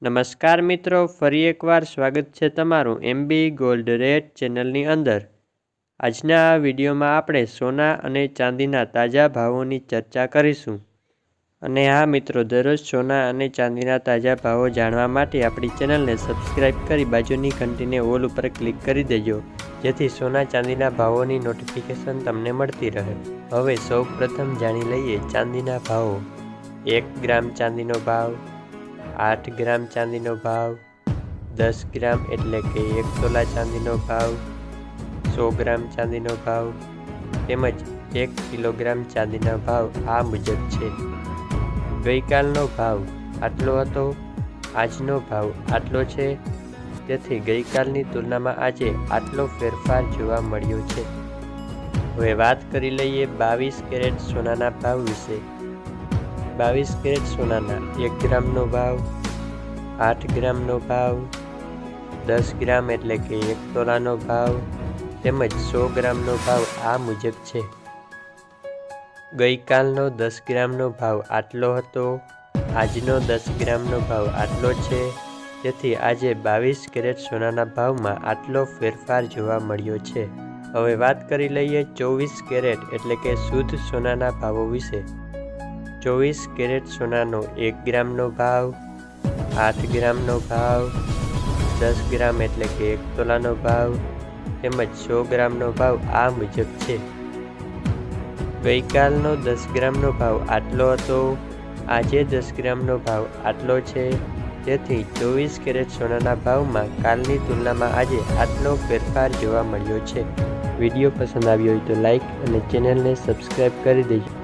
નમસ્કાર મિત્રો, ફરી એકવાર સ્વાગત છે તમારું એમબી ગોલ્ડ રેટ ચેનલની અંદર। આજના આ વિડીયોમાં આપણે સોના અને ચાંદીના તાજા ભાવોની ચર્ચા કરીશું। અને હા મિત્રો, દરરોજ સોના અને ચાંદીના તાજા ભાવો જાણવા માટે આપણી ચેનલને સબસ્ક્રાઇબ કરી બાજુની ઘંટીને ઓલ ઉપર ક્લિક કરી દેજો, જેથી સોના ચાંદીના ભાવોની નોટિફિકેશન તમને મળતી રહે। હવે સૌ પ્રથમ જાણી લઈએ ચાંદીના ભાવો। 1 ગ્રામ ચાંદીનો ભાવ, 8 ગ્રામ ચાંદીનો ભાવ, 10 ગ્રામ એટલે કે 1 તોલા ચાંદીનો ભાવ, 100 ગ્રામ ચાંદીનો ભાવ તેમજ 1 કિલોગ્રામ ચાંદીના ભાવ આ મુજબ છે। ગઈકાલનો ભાવ આટલો હતો, આજનો ભાવ આટલો છે, તેથી ગઈકાલની તુલનામાં આજે આટલો ફેરફાર જોવા મળ્યો છે। હવે વાત કરી લઈએ 22 કેરેટ સોનાના ભાવ વિશે। 22 કેરેટ સોનાના 1 ગ્રામનો ભાવ, 8 ગ્રામનો ભાવ, 10 ગ્રામ એટલે કે 1 તોલાનો ભાવ તેમજ 100 ગ્રામનો ભાવ આ મુજબ છે। ગઈકાલનો 10 ગ્રામનો ભાવ આટલો હતો, આજનો 10 ગ્રામનો ભાવ આટલો છે, તેથી આજે 22 કેરેટ સોનાના ભાવમાં આટલો ફેરફાર જોવા મળ્યો છે। હવે વાત કરી લઈએ 24 કેરેટ એટલે કે શુદ્ધ સોનાના ભાવો વિશે। 24 કેરેટ સોનાનો 1 ગ્રામનો ભાવ, 8 ગ્રામનો ભાવ, 10 ગ્રામ એટલે કે 1 તોલાનો ભાવ તેમજ 100 ગ્રામનો ભાવ આ મુજબ છે। ગઈકાલનો 10 ગ્રામનો ભાવ આટલો હતો, આજે 10 ગ્રામનો ભાવ આટલો છે, તેથી 24 કેરેટ સોનાના ભાવમાં કાલની તુલનામાં આજે આટલો ફેરફાર જોવા મળ્યો છે। વિડીયો પસંદ આવ્યો હોય તો લાઈક અને ચેનલને સબસ્ક્રાઈબ કરી દેજો।